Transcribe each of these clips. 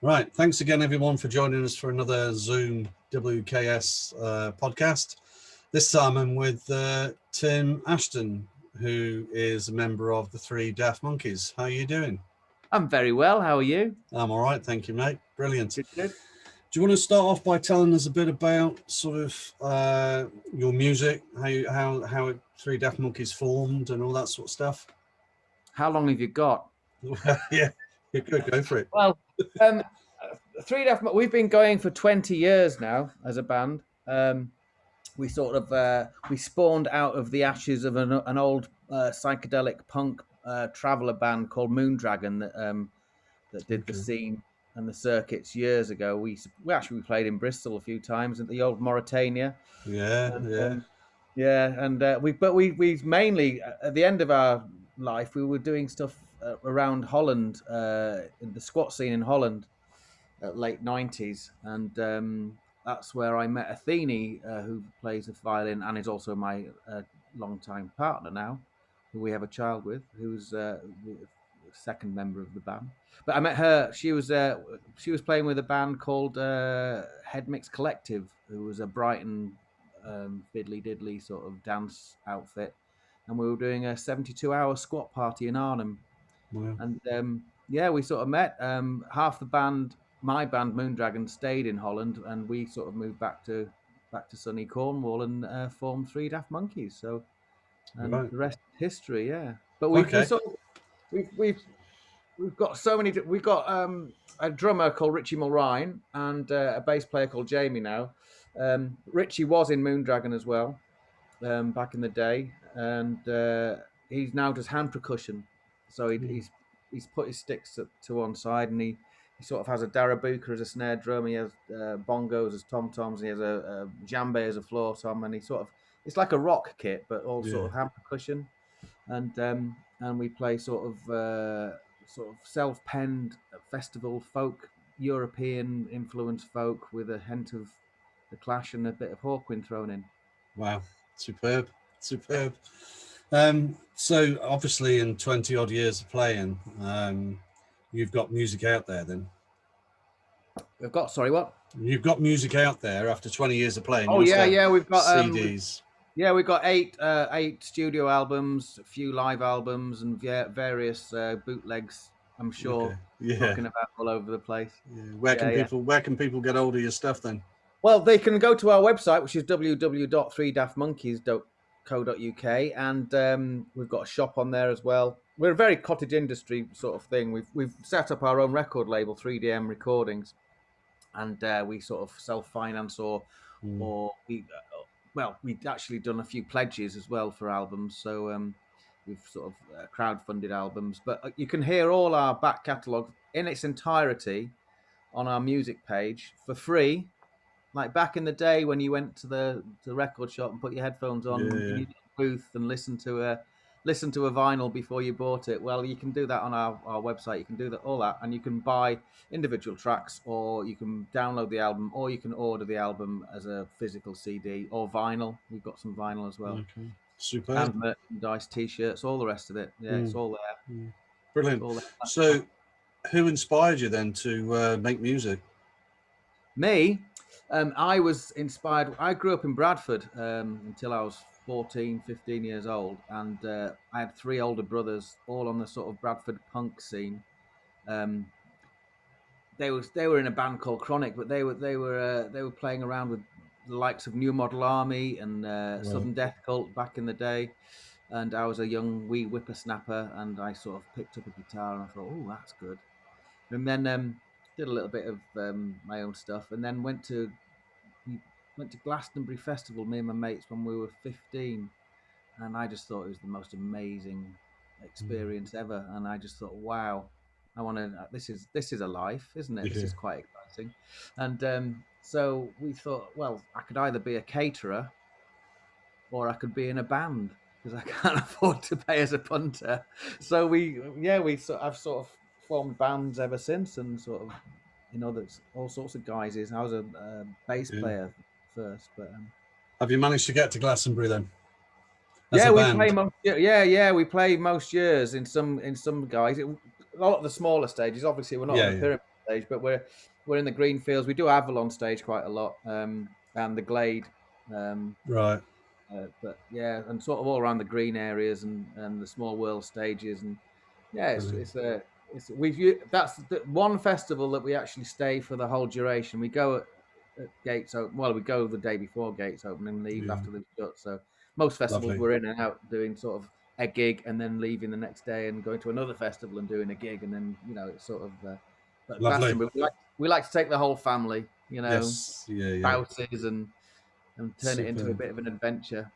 Right. Thanks again, everyone, for joining us for another Zoom WKS podcast. This time I'm with Tim Ashton, who is a member of the three Daft Monkeys. How are you doing? I'm very well. How are you? I'm all right. Thank you, mate. Brilliant. Good. Do you want to start off by telling us a bit about sort of your music, how Three Daft Monkeys formed and all that sort of stuff? How long have you got? Yeah, you could go for it. Well, we've been going for 20 years now as a band. We sort of we spawned out of the ashes of an old psychedelic punk traveller band called Moondragon that did the scene and the circuits years ago. We actually played in Bristol a few times at the old Mauritania. Yeah, We mainly at the end of our life we were doing stuff around Holland, in the squat scene in Holland, late 90s, and that's where I met Athene, who plays the violin and is also my longtime partner now, who we have a child with, who's the second member of the band. But I met her. She was playing with a band called Head Mix Collective, who was a Brighton fiddly diddly sort of dance outfit, and we were doing a 72-hour squat party in Arnhem. Wow. And we sort of met. Half the band, my band Moondragon, stayed in Holland, and we sort of moved back to sunny Cornwall and formed Three Daft Monkeys. So, and Right. the rest is history. Yeah, but we've got so many. We've got a drummer called Richie Mulrine and a bass player called Jamie now. Richie was in Moondragon as well back in the day, and he's now does hand percussion. So he's put his sticks to one side, and he sort of has a darabuka as a snare drum. He has bongos as tom toms. He has a djembe as a floor tom, and it's like a rock kit, but all sort of hand percussion. And we play sort of self-penned festival folk, European influenced folk with a hint of the Clash and a bit of Hawkwind thrown in. Wow, superb. So obviously in 20 odd years of playing, you've got music out there then? We've got, sorry, what? You've got music out there after 20 years of playing. Oh yeah, we've got CDs. We've got eight studio albums, a few live albums, and various bootlegs. I'm sure, talking about all over the place. Yeah. Where can people get hold of your stuff then? Well, they can go to our website, which is www.3daftmonkeys.co.uk, and we've got a shop on there as well. We're a very cottage industry sort of thing. We've set up our own record label, 3DM Recordings, and we sort of self-finance or we've actually done a few pledges as well for albums. So we've sort of crowdfunded albums, but you can hear all our back catalogue in its entirety on our music page for free. Like back in the day when you went to the record shop and put your headphones on in your booth and listen to a vinyl before you bought it. Well, you can do that on our website. You can do all that, and you can buy individual tracks, or you can download the album, or you can order the album as a physical CD or vinyl. We've got some vinyl as well. Okay. Super. And merchandise, T-shirts, all the rest of it. Yeah, it's all there. Brilliant. All there. So, who inspired you then to make music? Me. I was inspired. I grew up in Bradford until I was 14, 15 years old, and I had three older brothers, all on the sort of Bradford punk scene. They were in a band called Chronic, but they were playing around with the likes of New Model Army and Southern Death Cult back in the day. And I was a young wee whippersnapper, and I sort of picked up a guitar and I thought, oh, that's good. And then did a little bit of my own stuff, and then went to Glastonbury Festival, me and my mates, when we were 15, and I just thought it was the most amazing experience ever. And I just thought, wow, I want to. This is a life, isn't it? This is quite exciting. And so we thought, well, I could either be a caterer or I could be in a band, because I can't afford to pay as a punter. So I've sort of formed bands ever since, and sort of, there's all sorts of guises. I was a bass player first, but have you managed to get to Glastonbury then? We play most years in some guys. A lot of the smaller stages. Obviously, we're not on the pyramid stage, but we're in the green fields. We do Avalon stage quite a lot, and the Glade. Right. But yeah, and sort of all around the green areas and the small world stages, and yeah, Brilliant. that's the one festival that we actually stay for the whole duration. We go at gates open. Well, we go the day before gates open and leave Yeah. after they've shut. So most festivals Lovely. we're in and out doing sort of a gig and then leaving the next day and going to another festival and doing a gig, and then it's sort of. But Lovely. Glastonbury, we like to take the whole family, Yes. Yeah. Yeah. spouses, and turn it into a Super. bit of an adventure.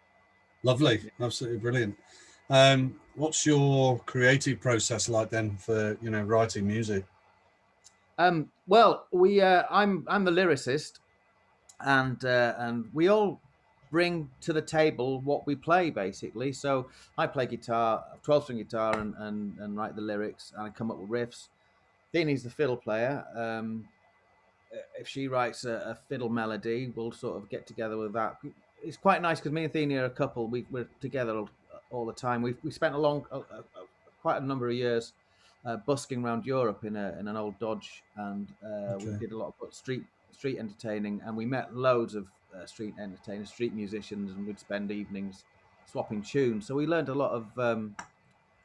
Lovely. Absolutely brilliant. What's your creative process like then for writing music? Well, I'm the lyricist, and we all bring to the table what we play basically. So I play guitar, 12-string guitar, and write the lyrics, and I come up with riffs. Dini's the fiddle player. If she writes a fiddle melody, we'll sort of get together with that. It's quite nice because me and Thea are a couple. We're together all the time. We spent quite a number of years busking around Europe in an old Dodge, and we Okay. did a lot of street entertaining, and we met loads of street entertainers, street musicians, and we'd spend evenings swapping tunes. So we learned a lot of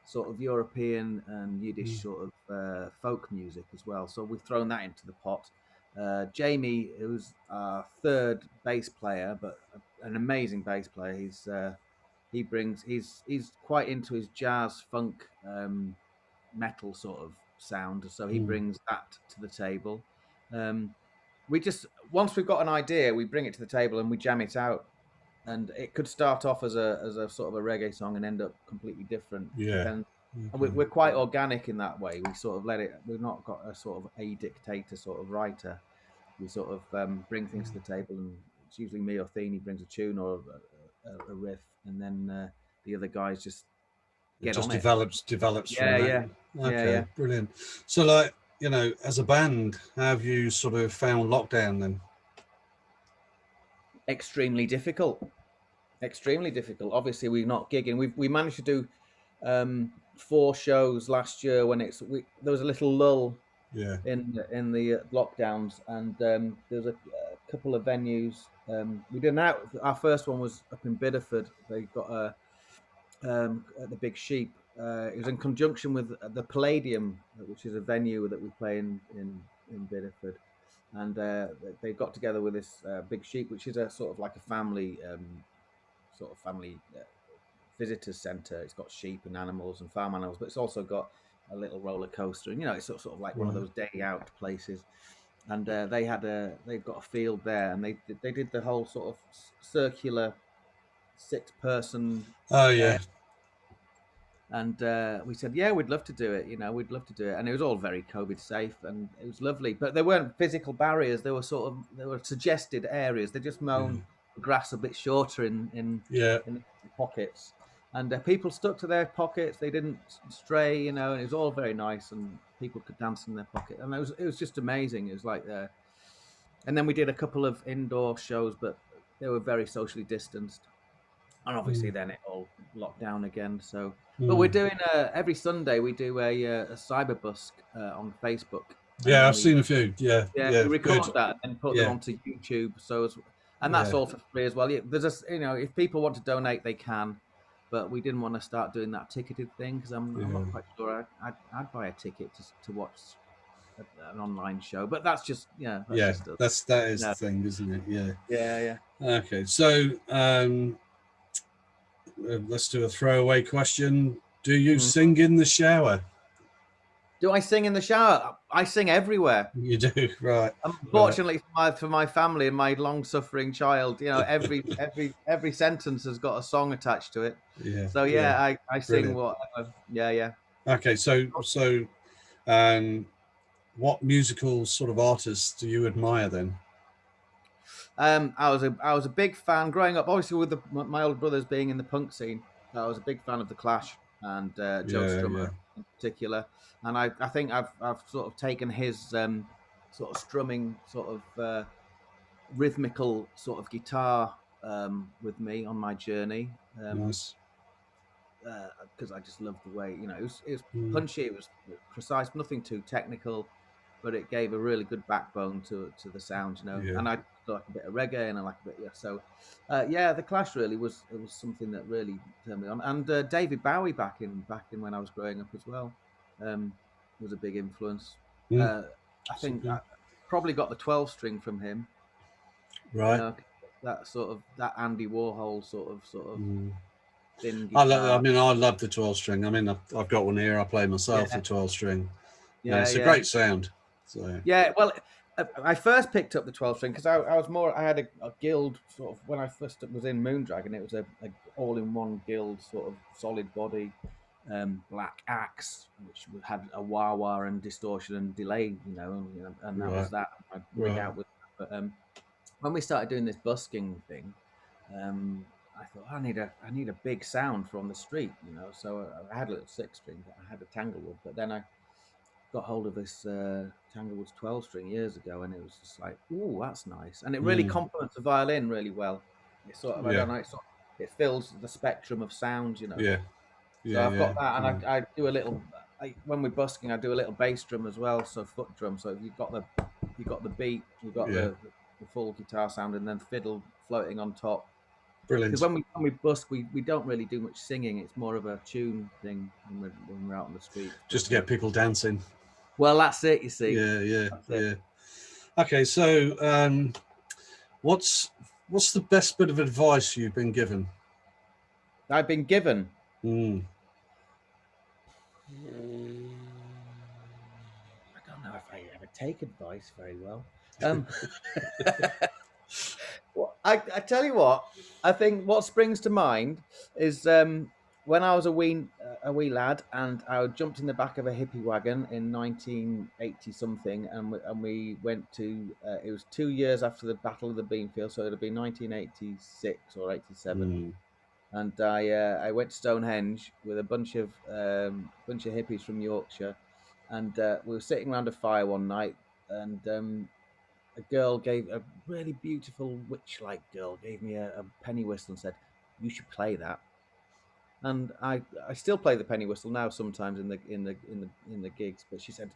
sort of European and Yiddish sort of folk music as well. So we've thrown that into the pot. Jamie, who's our third bass player, but an amazing bass player. He's quite into his jazz funk metal sort of sound, so he brings that to the table. We just once we've got an idea, we bring it to the table and we jam it out, and it could start off as a sort of a reggae song and end up completely different. Yeah. Depends. And Okay. we're quite organic in that way. We sort of let it. We've not got a sort of a dictator sort of writer. We sort of bring things to the table, and it's usually me or Theany brings a tune or a riff, and then the other guys just It get just on it. develops from Yeah, that. yeah, yeah, Okay, yeah. brilliant. So, like, as a band, how have you sort of found lockdown then? Extremely difficult. Extremely difficult. Obviously, we're not gigging. We managed to do 4 shows last year when there was a little lull Yeah. in the lockdowns, and there was a couple of venues. We did out. Our first one was up in Bideford. They got at the Big Sheep. It was in conjunction with the Palladium, which is a venue that we play in Bideford, and they got together with this Big Sheep, which is a sort of like a family sort of family visitors centre. It's got sheep and animals and farm animals, but it's also got a little roller coaster, and it's sort of like one of Right. those day out places. And they've got a field there, and they did the whole sort of circular 6-person Oh yeah. and we said, yeah, we'd love to do it. We'd love to do it, and it was all very COVID safe, and it was lovely. But there weren't physical barriers. There were suggested areas. They just mown the grass a bit shorter Yeah. in the pockets, and people stuck to their pockets. They didn't stray, and it was all very nice, and people could dance in their pocket, and it was just amazing. It was like, and then we did a couple of indoor shows, but they were very socially distanced. And obviously, then it all locked down again. So, but we're doing every Sunday we do a cyber busk on Facebook, and Yeah, then I've seen a few. Yeah. we Yeah. record Good. that and put them Yeah. onto YouTube. And that's Yeah. all for free as well. Yeah, there's if people want to donate, they can, but we didn't want to start doing that ticketed thing because I'm Yeah. not quite sure I'd buy a ticket to watch an online show. But that's just that's Yeah. just us. That is No. the thing, isn't it? Yeah. Yeah. Okay. So, let's do a throwaway question. Do you Mhm. sing in the shower? Do I sing in the shower? I sing everywhere. You do, right? Right. Unfortunately for my family and my long-suffering child, every sentence has got a song attached to it. Yeah. So Yeah. yeah, I sing Brilliant. whatever. Yeah. Okay. So, um, what musical sort of artists do you admire then? I was a big fan growing up. Obviously, with my older brothers being in the punk scene, I was a big fan of the Clash and Joe Yeah. Strummer Yeah. in particular. And I think I've sort of taken his sort of strumming, sort of rhythmical sort of guitar with me on my journey. Nice. Because I just loved the way it was punchy, it was precise, nothing too technical, but it gave a really good backbone to the sound, you know. Yeah. And I like a bit of reggae, and I like a bit, yeah. So, yeah, the Clash really was something that really turned me on. And David Bowie back in when I was growing up as well, um, was a big influence. Mm. Uh, I think Super. I probably got the 12 string from him, you Right. know, that sort of that Andy Warhol sort of Mm. thin I guitar. mean, I love the 12 string. I mean, I've got one here. I play myself the Yeah, 12 string. Yeah, yeah, it's a yeah. great sound. So Yeah, well, I first picked up the 12 string because I was more. I had a guild sort of when I first was in Moondragon. It was a all-in-one guild sort of solid body, black axe, which had a wah wah and distortion and delay, and that was right, that. I'd rig right. out with. But when we started doing this busking thing, I thought I need a big sound from the street, you know. So I had a little 6 string, but I had a Tanglewood, but then I got hold of this Tanglewood's 12 string years ago, and it was just like, oh, that's nice, and it really Mm. complements the violin really well. It's sort of, I Yeah, don't know, it fills the spectrum of sounds, you know. yeah, So yeah, I've yeah, got that, and yeah, I do a little. When we're busking, I do a little bass drum as well, so foot drum. So you've got the beat, you've got yeah. the full guitar sound, and then fiddle floating on top. Because Brilliant. when we busk, we don't really do much singing. It's more of a tune thing when we're out on the streets. But Just to get people dancing. well, that's it. You see, Yeah, yeah, that's it. yeah. Okay, so what's what's the best bit of advice you've been given? I've been given. Mm. I don't know if I ever take advice very well. Um, well, I tell you what, I think what springs to mind is when I was a wee lad, and I jumped in the back of a hippie wagon in 1980 something, and we went to. It was 2 years after the Battle of the Beanfield, so it'd have been 1986 or 87. Mm. And I went to Stonehenge with a bunch of hippies from Yorkshire, and we were sitting around a fire one night, and a girl gave a really beautiful witch-like girl gave me a penny whistle and said, "You should play that." And I still play the penny whistle now sometimes in the gigs. But she said,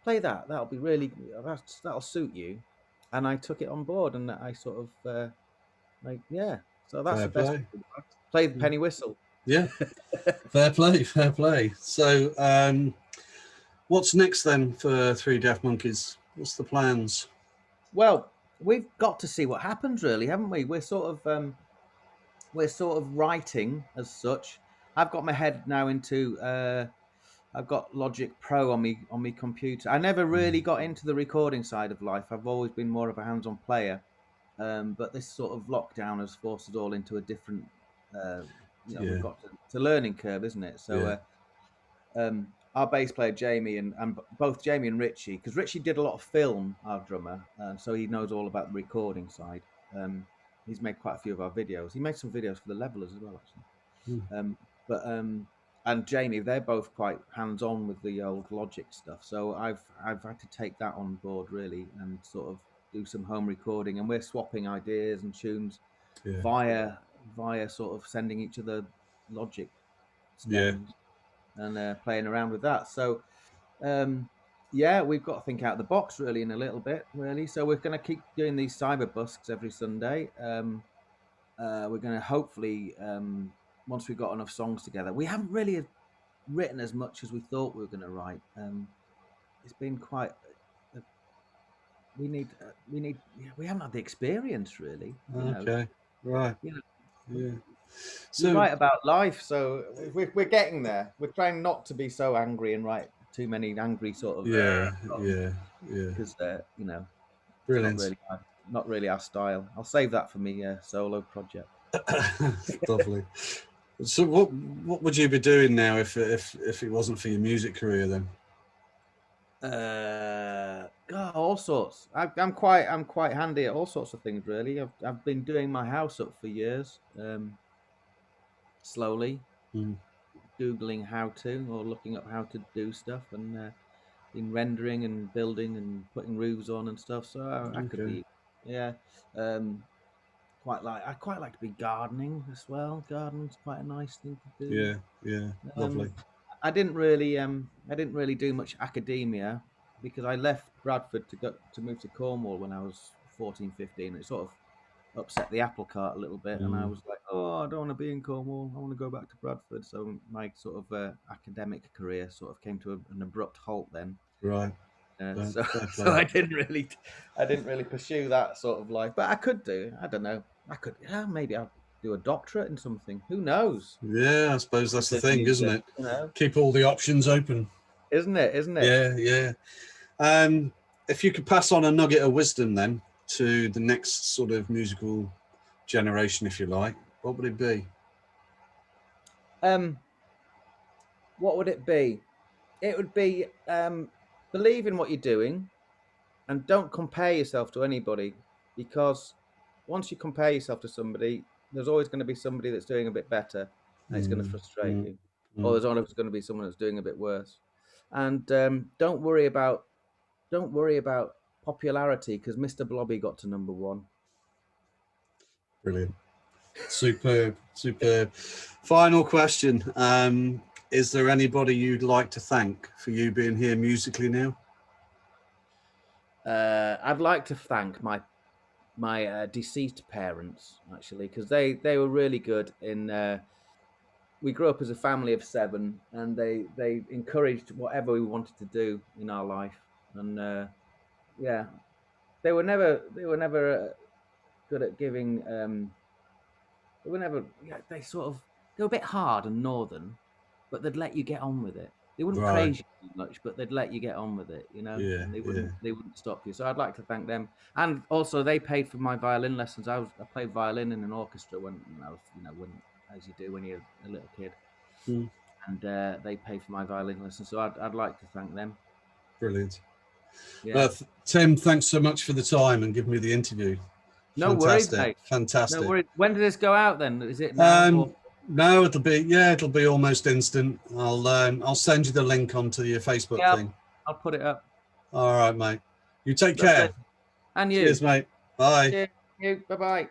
"Play that. That'll be really that'll suit you." And I took it on board, and I sort of like yeah. So that's Fair the best. play. Play the penny whistle. Yeah, fair play, fair play. So, what's next then for Three Daft Monkeys? What's the plans? Well, we've got to see what happens, really, haven't we? We're sort of writing as such. I've got my head now into. I've got Logic Pro on me computer. I never really got into the recording side of life. I've always been more of a hands-on player. But this sort of lockdown has forced us all into a different. Uh, we've Yeah, got to learning curve, isn't it? So yeah, our bass player Jamie and both Jamie and Richie, because Richie did a lot of film, our drummer, so he knows all about the recording side. He's made quite a few of our videos. He made some videos for the Levelers as well, actually. mm, But and Jamie, they're both quite hands on with the old Logic stuff. So I've had to take that on board really and sort of do some home recording, and we're swapping ideas and tunes yeah, via sort of sending each other Logic yeah. stems and playing around with that. So um, yeah, we've got to think out of the box really in a little bit, really. So we're going to keep doing these cyber busks every Sunday. We're going to hopefully once we've got enough songs together. We haven't really written as much as we thought we were going to write. It's been quite. Uh, we need. Yeah, we haven't had the experience really. Okay, right. You know, Yeah. we So, write about life, so we're getting there. We're trying not to be so angry and write too many angry sort of yeah, songs yeah, yeah. because it's Brilliant. not really our style. I'll save that for me solo project. Lovely. So, what would you be doing now if it wasn't for your music career then? God, all sorts. I'm quite handy at all sorts of things. Really, I've been doing my house up for years. Slowly Mm, googling how to or looking up how to do stuff and been rendering and building and putting roofs on and stuff. So I could okay. be, yeah. Um, I quite like to be gardening as well. Gardening's quite a nice thing to do. Yeah, yeah. Lovely. Um, I didn't really do much academia. because I left Bradford to move to Cornwall when I was 14, 15. It sort of upset the apple cart a little bit, and I was like, oh, I don't want to be in Cornwall. I want to go back to Bradford. So my sort of academic career sort of came to an abrupt halt then. Right. So Fair I didn't really pursue that sort of life, but I could do. I don't know. Maybe I'll do a doctorate in something. Who knows? Yeah, I suppose that's the thing, isn't it? You know, Keep all the options open. isn't it? Isn't it? Yeah, yeah. If you could pass on a nugget of wisdom then to the next sort of musical generation, if you like, what would it be? What would it be? It would be believe in what you're doing, and don't compare yourself to anybody, because once you compare yourself to somebody, there's always going to be somebody that's doing a bit better, and it's going to frustrate you, or there's always going to be someone that's doing a bit worse. And don't worry about popularity, because Mr. Blobby got to number one. Brilliant. Superb. Final question. Is there anybody you'd like to thank for you being here musically now? I'd like to thank my deceased parents, actually, because they were really good in. We grew up as a family of 7, and they encouraged whatever we wanted to do in our life, and yeah, they were never good at giving. They were never. Yeah, they were a bit hard and northern, but they'd let you get on with it. They wouldn't Right. praise you too much, but they'd let you get on with it, Yeah, and they wouldn't stop you. So I'd like to thank them. And also they paid for my violin lessons. I played violin in an orchestra when I was, as you do when you're a little kid. And they paid for my violin lessons. So I'd like to thank them. Brilliant. Yeah. Tim, thanks so much for the time and giving me the interview. No worries, mate. Fantastic. No worries. When did this go out then? Is it now? No, it'll be almost instant. I'll send you the link onto your Facebook thing. I'll put it up. All right, mate. You take Lovely. care. And you. Cheers, mate. Bye. Cheers. You. Bye-bye.